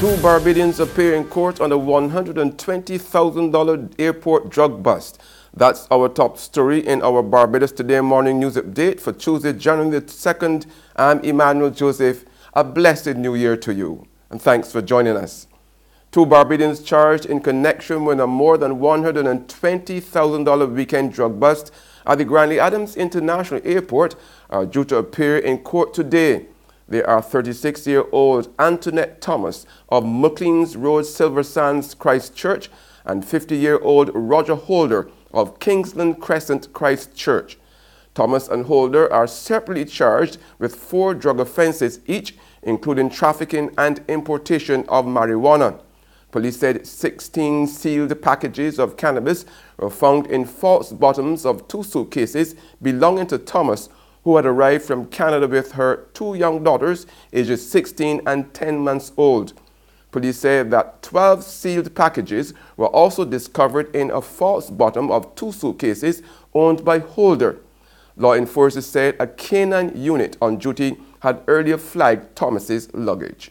Two Barbadians appear in court on a $120,000 airport drug bust. That's our top story in our Barbados Today morning news update for Tuesday, January the 2nd. I'm Emmanuel Joseph. A blessed new year to you, and thanks for joining us. Two Barbadians charged in connection with a more than $120,000 weekend drug bust at the Grantley Adams International Airport are due to appear in court today. They are 36-year-old Antoinette Thomas of Muckleens Road, Silver Sands, Christchurch, and 50-year-old Roger Holder of Kingsland Crescent, Christchurch. Thomas and Holder are separately charged with 4 drug offenses each, including trafficking and importation of marijuana. Police said 16 sealed packages of cannabis were found in false bottoms of 2 suitcases belonging to Thomas, who had arrived from Canada with her 2 young daughters, ages 16 and 10 months old. Police said that 12 sealed packages were also discovered in a false bottom of 2 suitcases owned by Holder. Law enforcers said a canine unit on duty had earlier flagged Thomas's luggage.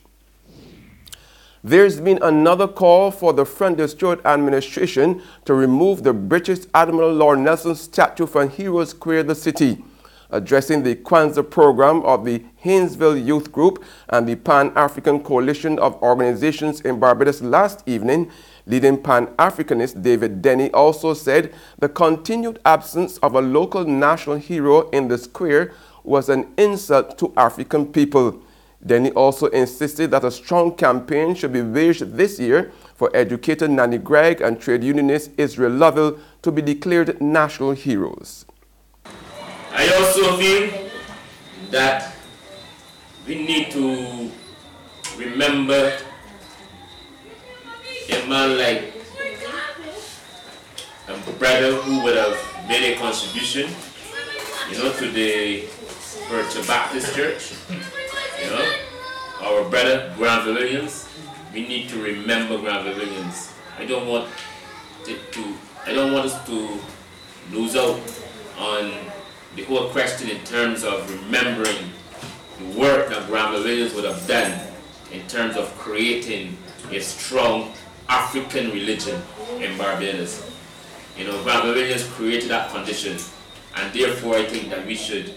There's been another call for the Front District Administration to remove the British Admiral Lord Nelson statue from Hero Square, the city. Addressing the Kwanzaa program of the Haynesville Youth Group and the Pan-African Coalition of Organizations in Barbados last evening, leading Pan-Africanist David Denny also said the continued absence of a local national hero in the square was an insult to African people. Denny also insisted that a strong campaign should be waged this year for educator Nanny Gregg and trade unionist Israel Lovell to be declared national heroes. I also feel that we need to remember a man like a brother who would have made a contribution, to the Spiritual Baptist Church, our brother Barbadians. We need to remember Barbadians. I don't want us to lose out on the whole question in terms of remembering the work that Barbadians would have done in terms of creating a strong African religion in Barbados. Barbadians created that condition, and therefore I think that we should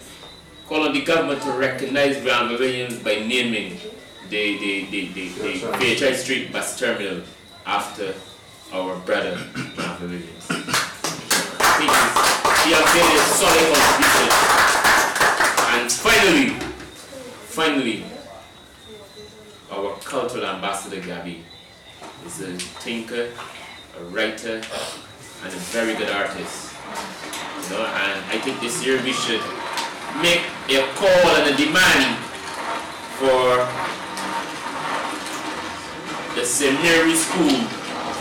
call on the government to recognize Barbadians by naming the VHI Street bus terminal after our brother Barbadians. I think he has made a solid contribution. And finally, our cultural ambassador Gabby is a thinker, a writer, and a very good artist. And I think this year we should make a call and a demand for the St. Mary's School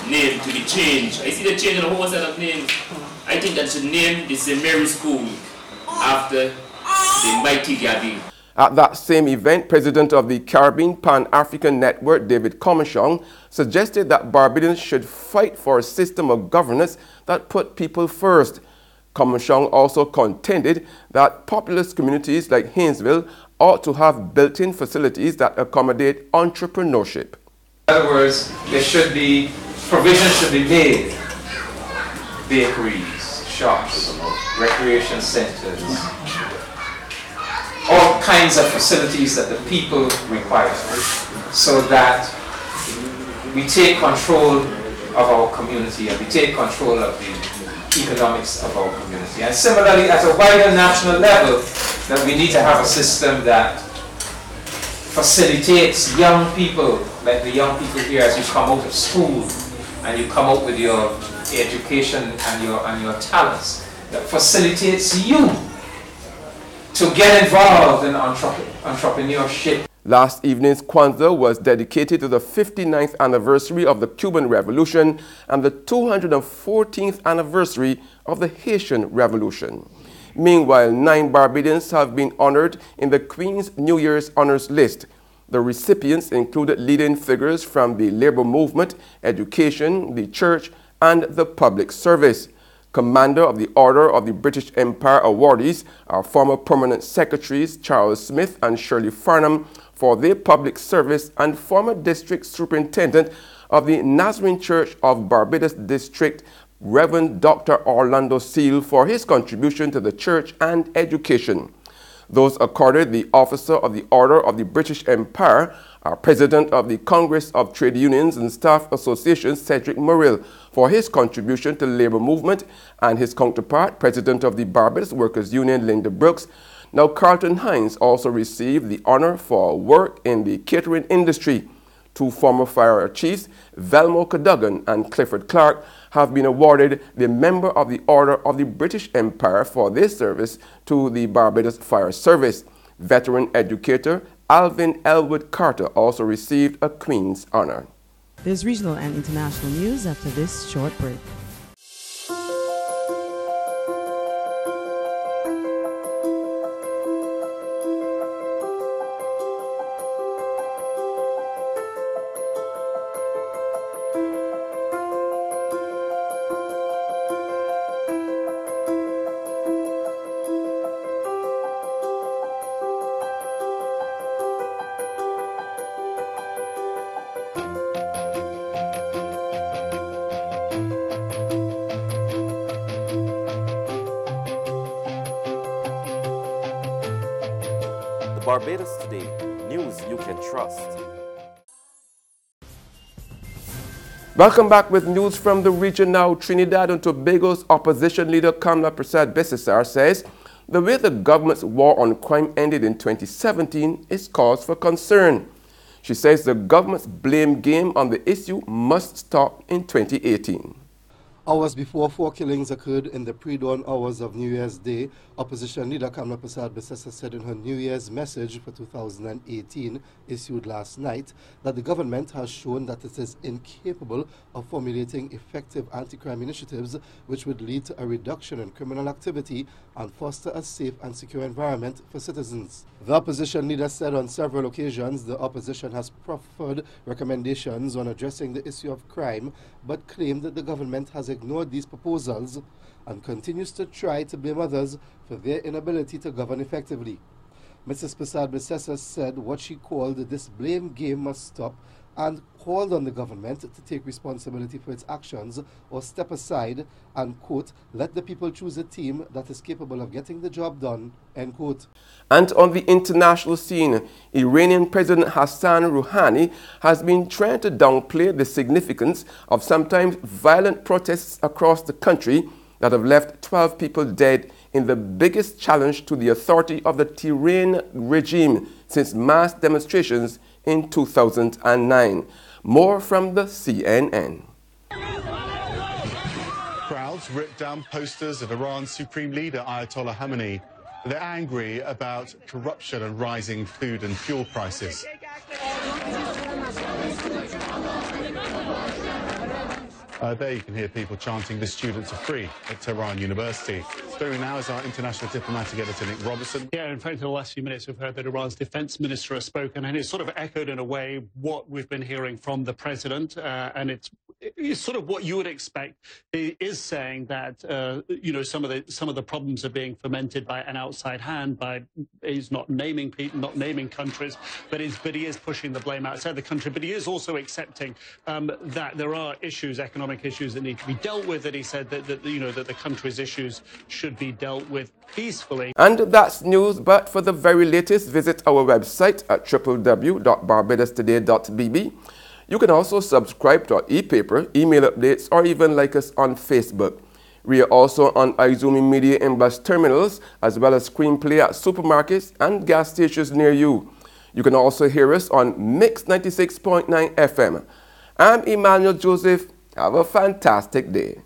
name to be changed. I see the change in a whole set of names. I think that should name the St. Mary's School after the mighty Gabby. At that same event, President of the Caribbean Pan-African Network, David Comishong, suggested that Barbadians should fight for a system of governance that put people first. Comishong also contended that populous communities like Haynesville ought to have built-in facilities that accommodate entrepreneurship. In other words, provision should be made. Bakeries, shops, recreation centers, all kinds of facilities that the people require, so that we take control of our community and we take control of the economics of our community. And similarly, at a wider national level, that we need to have a system that facilitates young people, like the young people here, as you come out of school and you come out with your education and your talents, that facilitates you to get involved in entrepreneurship. Last evening's Kwanzaa was dedicated to the 59th anniversary of the Cuban Revolution and the 214th anniversary of the Haitian Revolution. Meanwhile, 9 Barbadians have been honored in the Queen's New Year's Honors List. The recipients included leading figures from the labor movement, education, the church, and the public service. Commander of the Order of the British Empire awardees are former permanent secretaries Charles Smith and Shirley Farnham, for their public service and former district superintendent of the Nazarene Church of Barbados District, Reverend Dr. Orlando Seal, for his contribution to the church and education. Those accorded the Officer of the Order of the British Empire are President of the Congress of Trade Unions and Staff Associations, Cedric Morrill, for his contribution to the labor movement, and his counterpart, President of the Barbados Workers Union, Linda Brooks. Now, Carlton Hines also received the honor for work in the catering industry. Two former fire chiefs, Velmo Cadogan and Clifford Clark, have been awarded the Member of the Order of the British Empire for their service to the Barbados Fire Service. Veteran educator Alvin Elwood Carter also received a Queen's honor. There's regional and international news after this short break. Barbados Today, news you can trust. Welcome back with news from the region now. Trinidad and Tobago's opposition leader Kamla Persad-Bissessar says the way the government's war on crime ended in 2017 is cause for concern. She says the government's blame game on the issue must stop in 2018. Hours before 4 killings occurred in the pre-dawn hours of New Year's Day, opposition leader Kamla Persad-Bissessar said in her New Year's message for 2018, issued last night, that the government has shown that it is incapable of formulating effective anti-crime initiatives which would lead to a reduction in criminal activity and foster a safe and secure environment for citizens. The opposition leader said on several occasions the opposition has proffered recommendations on addressing the issue of crime, but claimed that the government has ignored these proposals and continues to try to blame others for their inability to govern effectively. Mrs. Persad-Bissessar said what she called this blame game must stop and called on the government to take responsibility for its actions or step aside and, quote, let the people choose a team that is capable of getting the job done, end quote. And on the international scene, Iranian President Hassan Rouhani has been trying to downplay the significance of sometimes violent protests across the country that have left 12 people dead in the biggest challenge to the authority of the Tehran regime since mass demonstrations in 2009. More from the CNN. Crowds ripped down posters of Iran's supreme leader Ayatollah Khamenei. They're angry about corruption and rising food and fuel prices. There you can hear people chanting "The students are free" at Tehran University. Speaking now is our international diplomatic editor, Nick Robertson. Yeah, in fact, in the last few minutes, we've heard that Iran's defense minister has spoken, and it's sort of echoed in a way what we've been hearing from the president, and it's sort of what you would expect. He is saying that you know, some of the problems are being fomented by an outside hand. He's not naming people, not naming countries, but he is pushing the blame outside the country. But he is also accepting that there are issues, economic issues, that need to be dealt with. That he said that you know, that the country's issues should be dealt with peacefully. And that's news, but for the very latest, visit our website at www.barbadostoday.bb. You can also subscribe to our e-paper, email updates, or even like us on Facebook. We are also on Izumi Media in bus terminals, as well as screenplay at supermarkets and gas stations near you. You can also hear us on Mix 96.9 FM. I'm Emmanuel Joseph. Have a fantastic day.